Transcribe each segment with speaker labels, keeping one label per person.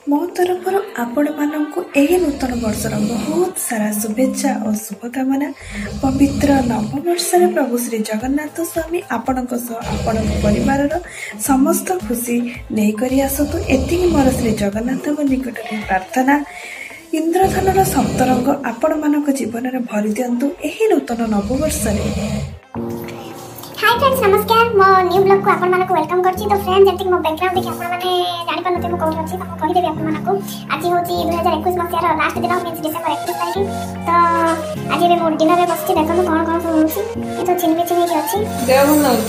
Speaker 1: मो तरफ आपण मानक यही नूतन वर्षर बहुत सारा शुभेच्छा और शुभकामना। पवित्र नववर्ष प्रभु श्री जगन्नाथ स्वामी आपण परिवार समस्त खुशी नहीं करी आसतु एति मोर श्री जगन्नाथ निकट प्रार्थना। इंद्रधनर सप्तरंग आपण मानक जीवन में भरी दिंतु यही नूतन नववर्ष।
Speaker 2: हाय फ्रेंड्स, नमस्कार। मो न्यू ब्लॉग को आपण मानको वेलकम करछि। तो फ्रेंड्स, जति मो बैकग्राउंड देखि आपण माने जानि पानते मो कोन अछि त कहि देबी आपण मानको। आज होची 2021 मसियार लास्ट दिन मींस डिसेंबर 31 तारिख। तो आज रे मो डिनर रे बसछि, देखो कोन कोन सब होछि। ये तो चिनबी के अछि
Speaker 3: देव भल लागु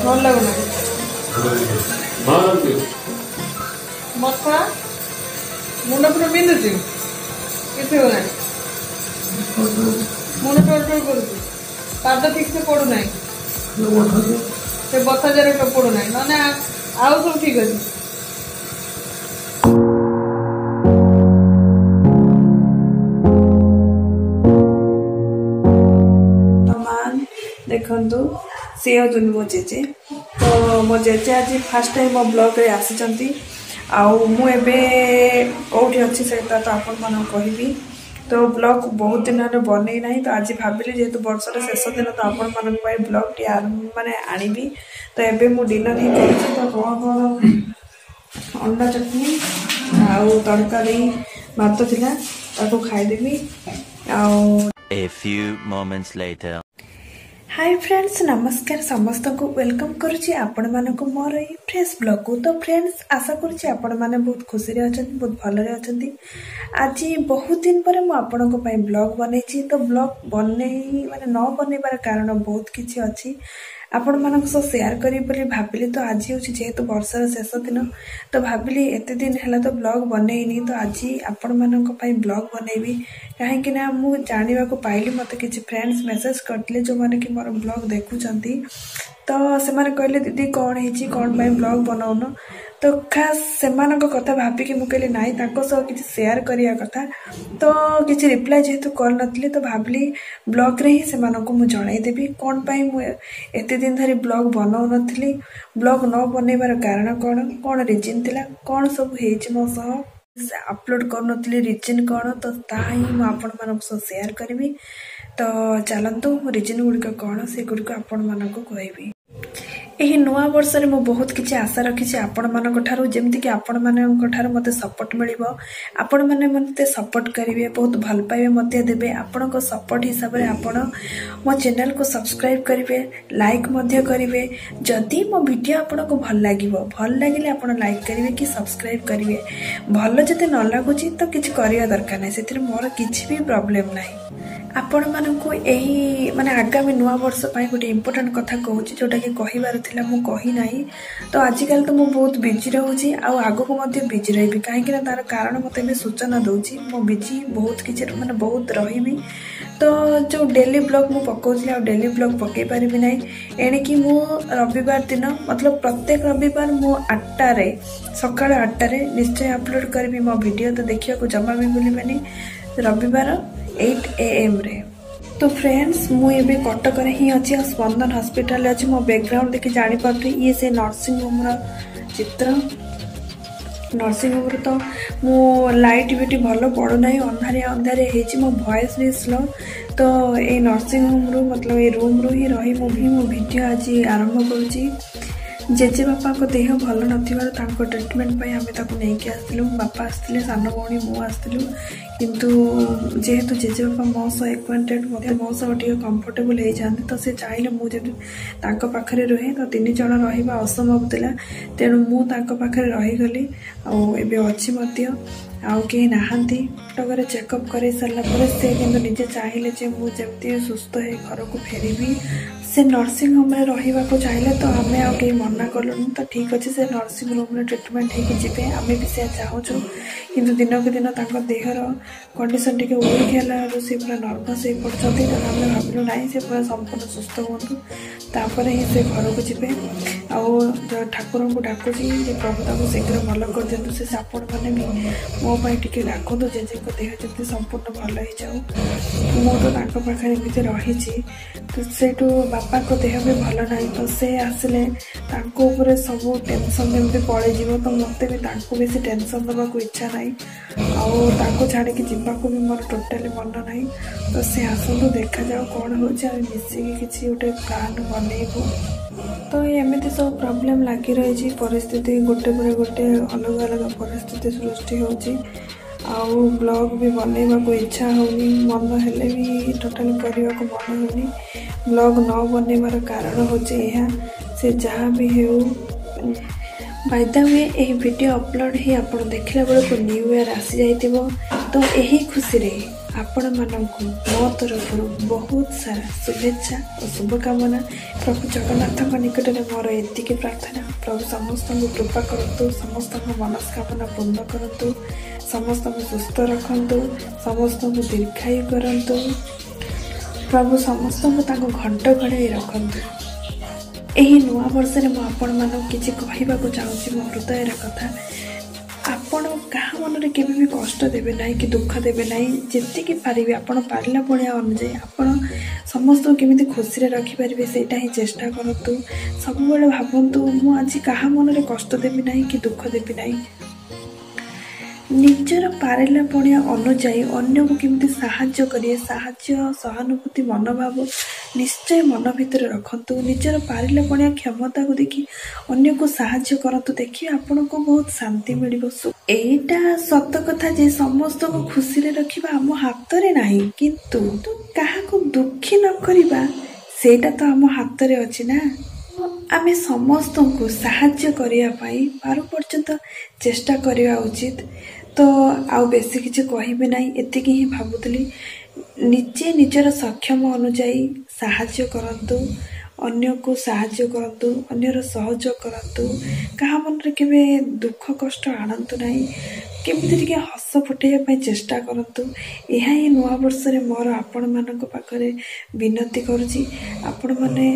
Speaker 3: भल लागु ना मारती मथा मुंड पर बिंदुछि किथे हो नाही मुंड पर करूछि पाद ठीक से पड़ू ना से बता जरे तो पड़ू ना ना आउ सब ठीक अछि।
Speaker 1: देखंतु सी होजुन मो जेजे। तो मो जेजे आज फर्स्ट टाइम मो ब्लॉग रे आसीचंती। आउ मु एबे कोठी अछि सेटा तो आपण मन कहबी। तो ब्लॉग बहुत दिन बन ना, तो आज भाविली जेहेतु वर्षर शेष दिन तो आपण मान ब्लॉग टी माने आनिबी। तो एबे मु डिनर ही कर तो कौन अंडा चटनी आउ तरकारी भात थिला ताको खाइदेबी।
Speaker 4: A few moments later.
Speaker 1: Hi friends, नमस्कार। समस्त को वेलकम करुच्ची आपण मानक मोर ये फ्रेश ब्लॉग को। तो फ्रेंड्स, आशा करुच्ची आपण माने बहुत खुशी रे अछंती, बहुत भलरे अछंती। आज बहुत दिन पर मु आपण को पई ब्लॉग बनेछि। तो ब्लॉग बनै माने न बनैबार कारण बहुत किछि अछि, आपण मानक सो शेयर करी बोली भाबिली। तो आज होछि जेहेतु वर्षर शेष दिन, तो भाबिली एते दिन हैला तो ब्लॉग बनैनी, तो आज आपण मानक पई ब्लॉग बनैबी। काहे कि ना मु जानिबा को पाइली, मते किछि फ्रेंड्स मेसेज करथिले जो माने कि मोर ब्लॉग देखुचंती। तो से माने कहले दीदी कोन हेछि, कोन पई ब्लॉग बनाउनो। तो खास सेमानक कथा भाबिकी मु कहले नाई ताको सह किछि शेयर करिया कथा। तो किछि रिप्लाई जेहेतु कर नथिले, तो भाबली ब्लॉग रे ही सेमानक मु जणाई देबी कोन पई मु एते दिन धरि ब्लॉग बनाउ नथिली, ब्लॉग न बनैबार कारण कोन कोन रीजन थिला, कोन सब हेछि मो सह अपलोड कर नथिली रीजन कोन। तो ताही मु आपण मानक सह शेयर करबी। तो चलंतु रीजन गुडिक कोन से गुडिक आपण मानक कहबी। एही नुआ वर्ष रे मो बहुत किछि आशा रखिछि आपण मानक ठारू, जेमति कि आपण मानक ठारू मते सपोर्ट मिलिबो। आपण माने मते सपोर्ट करिवे, बहुत भल पाइबे, मते देबे। आपण को सपोर्ट हिसाब रे आपण मो चैनल को सब्सक्राइब करिवे, लाइक मध्य करिवे। जदि मो वीडियो आपण को भल लागिवो, भल लागिले आपण लाइक करिवे कि सब्सक्राइब करिवे। भल जते न लागुची तो किछि करिया दरकार नै, सेतिर मोर किछि भी प्रॉब्लम नै। आपण मानक यही माने आगामी नुआ वर्ष पाई गोटे इम्पोर्टेंट कथा कहूँ जोटा कि कहबार थिला मु कही नाही। तो आजिकल तो मु बहुत बिजी रहूची, आउ आगो मध्य बिजी रही कहीं तार कारण मत सूचना दौची। मु बिजी बहुत किसी माने बहुत रही। तो जो डेली ब्लॉग मु पकाउली आ डेली ब्लॉग पकई पारिबी नाही। एणिकी मु रविवार दिन मतलब प्रत्येक रविवार मु 8 रे सकाळ 8 रे निश्चय अपलोड करबी मो वीडियो। तो देखिया को जमा भी भूलिबेनी रविवार 8 AM रे। तो फ्रेंड्स, मु एबे कटक रे ही अछि, स्पंदन हॉस्पिटल अछि। मो बैकग्राउंड देखि जानि पाथि ये से नर्सिंग होम रा चित्र। नर्सिंग होम रे तो मु लाइट बिटी भलो पडो नाही, अंधारिया अंधारिया हेछि, मो वॉइस भी स्लो। तो ए नर्सिंग होम रो मतलब ए रूम रो ही रही मु वीडियो आज आरंभ करूची। जेजे बापा को देह भल नथिबार तांको ट्रीटमेंट पई हमें ताको नै के आस्तिलु। बापा आस्तिले, सान भौणी मु आस्तिलु। किंतु जेहेतु जेजे बापा मो सह एक्वांटेड मते मो सह टिके कंफर्टेबल हे जांती, तो से चाहिले मु जे तांको पाखरे रहे। तो 3 जण रहिबा असंभव थिला, तेणु मु तांको पाखरे रहि गली। आ एबे अछि मते आउ के नाहंती। टगरे चेकअप करे सरला परे से किंतु निजे चाहिले जे मु जेमती सुस्थ हे घर को फेरिबी। से नर्सिंग होम में रहिबा को चाहिले, तो आमे आ के मना करलु। तो ठीक अछि, से नर्सिंग होम में ट्रीटमेंट हे कि जिबे आमे भी से चाहूछु। किंतु दिन के दिन तांको देहर कंडीशन टिके वीक हैला, से पूरा नर्वस हे पड़छथि। तो आमे भाबिलु नाही से पूरा संपूर्ण सुस्थ होंतु, तापर ही से घर को जिबे। आउ ठाकुर को डाकुची जे प्रभु ताको शीघ्र भल कर दियंतु। से आपण माने भी मो पई टिके डाकंतु, जेजे को देह जति संपूर्ण भल हे जाऊ। मो तो तांको पाखरे भी रहिछि। तो सेटू ବାପାଙ୍କ ଦେହ ବି ଭଲ ନାହିଁ। ତ ସେ ଆସିଲେ ତାଙ୍କ ଉପରେ ସବୁ ଟେନସନ୍ ଯେମିତି ପଳେଇଯିବ। ତ ମୋତେ ବି ତାଙ୍କୁ ବେଶୀ ଟେନସନ୍ ଦେବାକୁ ଇଚ୍ଛା ନାହିଁ, ଆଉ ତାଙ୍କୁ ଛାଡ଼ିକି ଯିବାକୁ ବି ମୋର ଟୋଟାଲି ମନ ନାହିଁ। ତ ସେ ଆସନ୍ତୁ, ଦେଖାଯାଉ କ'ଣ ହେଉଛି, ଆମେ ମିଶିକି କିଛି ଗୋଟେ ପ୍ଲାନ୍ ବନେଇବୁ। ତ ଏମିତି ସବୁ ପ୍ରୋବ୍ଲେମ୍ ଲାଗି ରହିଛି, ପରିସ୍ଥିତି ଗୋଟେ ପରେ ଗୋଟେ ଅଲଗା ଅଲଗା ପରିସ୍ଥିତି ସୃଷ୍ଟି ହେଉଛି। ଆଉ ବ୍ଲଗ୍ ବି ବନେଇବାକୁ ଇଚ୍ଛା ହେଉନି, ମନ ହେଲେ ବି ଟୋଟାଲି କରିବାକୁ ମନ ହେଉନି। ବ୍ଲଗ୍ ନ ବନେଇବାର କାରଣ ହେଉଛି ଏହା, ସେ ଯାହା ବି ହେଉ। ବାଇ ଦ ୱେ, ଏହି ଭିଡ଼ିଓ ଅପଲୋଡ଼ ହେଇ ଆପଣ ଦେଖିଲା ବେଳକୁ ନ୍ୟୁ ଇୟର୍ ଆସିଯାଇଥିବ। ତ ଏହି ଖୁସିରେ ଆପଣମାନଙ୍କୁ ମୋ ତରଫରୁ ବହୁତ ସାରା ଶୁଭେଚ୍ଛା ଓ ଶୁଭକାମନା। ପ୍ରଭୁ ଜଗନ୍ନାଥଙ୍କ ନିକଟରେ ମୋର ଏତିକି ପ୍ରାର୍ଥନା, ପ୍ରଭୁ ସମସ୍ତଙ୍କୁ କୃପା କରନ୍ତୁ, ସମସ୍ତଙ୍କ ମନସ୍କାମନା ପୂର୍ଣ୍ଣ କରନ୍ତୁ, ସମସ୍ତଙ୍କୁ ସୁସ୍ଥ ରଖନ୍ତୁ, ସମସ୍ତଙ୍କୁ ଦୀର୍ଘାୟୁ କରନ୍ତୁ, ପ୍ରଭୁ ସମସ୍ତଙ୍କୁ ତାଙ୍କ ଘଣ୍ଟ ଘୋଡ଼ାଇ ରଖନ୍ତୁ। ଏହି ନୂଆ ବର୍ଷରେ ମୁଁ ଆପଣମାନଙ୍କୁ କିଛି କହିବାକୁ ଚାହୁଁଛି, ମୋ ହୃଦୟର କଥା। ଆପଣ କାହା ମନରେ କେବେ ବି କଷ୍ଟ ଦେବେ ନାହିଁ କି ଦୁଃଖ ଦେବେ ନାହିଁ। ଯେତିକି ପାରିବେ, ଆପଣ ପାରିଲା ଭଳିଆ ଅନୁଯାୟୀ ଆପଣ ସମସ୍ତଙ୍କୁ କେମିତି ଖୁସିରେ ରଖିପାରିବେ ସେଇଟା ହିଁ ଚେଷ୍ଟା କରନ୍ତୁ। ସବୁବେଳେ ଭାବନ୍ତୁ, ମୁଁ ଆଜି କାହା ମନରେ କଷ୍ଟ ଦେବି ନାହିଁ କି ଦୁଃଖ ଦେବି ନାହିଁ। ନିଜର ପାରିଲା ଭଳିଆ ଅନୁଯାୟୀ ଅନ୍ୟକୁ କେମିତି ସାହାଯ୍ୟ କରିବେ, ସାହାଯ୍ୟ ସହାନୁଭୂତି ମନୋଭାବ ନିଶ୍ଚୟ ମନ ଭିତରେ ରଖନ୍ତୁ। ନିଜର ପାରିଲା ଭଳିଆ କ୍ଷମତାକୁ ଦେଖି ଅନ୍ୟକୁ ସାହାଯ୍ୟ କରନ୍ତୁ, ଦେଖିବେ ଆପଣଙ୍କୁ ବହୁତ ଶାନ୍ତି ମିଳିବ। ଏଇଟା ସତ କଥା ଯେ ସମସ୍ତଙ୍କୁ ଖୁସିରେ ରଖିବା ଆମ ହାତରେ ନାହିଁ, କିନ୍ତୁ କାହାକୁ ଦୁଃଖୀ ନ କରିବା ସେଇଟା ତ ଆମ ହାତରେ ଅଛି ନା। ଆମେ ସମସ୍ତଙ୍କୁ ସାହାଯ୍ୟ କରିବା ପାଇଁ ପାରୁ ପର୍ଯ୍ୟନ୍ତ ଚେଷ୍ଟା କରିବା ଉଚିତ। ତ ଆଉ ବେଶୀ କିଛି କହିବି ନାହିଁ, ଏତିକି ହିଁ ଭାବୁଥିଲି। ନିଜେ ନିଜର ସକ୍ଷମ ଅନୁଯାୟୀ ସାହାଯ୍ୟ କରନ୍ତୁ, ଅନ୍ୟକୁ ସାହାଯ୍ୟ କରନ୍ତୁ, ଅନ୍ୟର ସହଯୋଗ କରନ୍ତୁ। କାହା ମନରେ କେବେ ଦୁଃଖ କଷ୍ଟ ଆଣନ୍ତୁ ନାହିଁ, କେମିତି ଟିକେ ହସ ଫୁଟାଇବା ପାଇଁ ଚେଷ୍ଟା କରନ୍ତୁ। ଏହା ହିଁ ନୂଆ ବର୍ଷରେ ମୋର ଆପଣମାନଙ୍କ ପାଖରେ ବିନତି କରୁଛି। ଆପଣମାନେ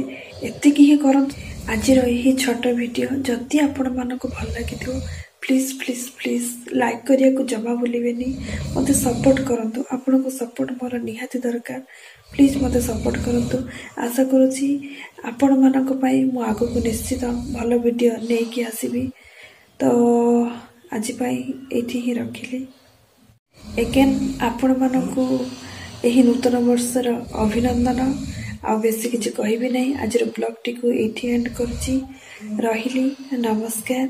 Speaker 1: ଏତିକି ହିଁ କରନ୍ତୁ। ଆଜିର ଏହି ଛୋଟ ଭିଡ଼ିଓ ଯଦି ଆପଣମାନଙ୍କୁ ଭଲ ଲାଗିଥିବ, ପ୍ଲିଜ୍ ପ୍ଲିଜ୍ ପ୍ଲିଜ୍ ଲାଇକ୍ କରିବାକୁ ଜମା ଭୁଲିବେନି। ମୋତେ ସପୋର୍ଟ କରନ୍ତୁ, ଆପଣଙ୍କ ସପୋର୍ଟ ମୋର ନିହାତି ଦରକାର। ପ୍ଲିଜ୍ ମୋତେ ସପୋର୍ଟ କରନ୍ତୁ। ଆଶା କରୁଛି ଆପଣମାନଙ୍କ ପାଇଁ ମୁଁ ଆଗକୁ ନିଶ୍ଚିତ ଭଲ ଭିଡ଼ିଓ ନେଇକି ଆସିବି। ତ ଆଜି ପାଇଁ ଏଇଠି ହିଁ ରଖିଲି। ଏଗେନ୍ ଆପଣମାନଙ୍କୁ ଏହି ନୂତନ ବର୍ଷର ଅଭିନନ୍ଦନ। ଆଉ ବେଶୀ କିଛି କହିବି ନାହିଁ, ଆଜିର ବ୍ଲଗ୍ଟିକୁ ଏଇଠି ଏଣ୍ଡ କରୁଛି। ରହିଲି, ନମସ୍କାର।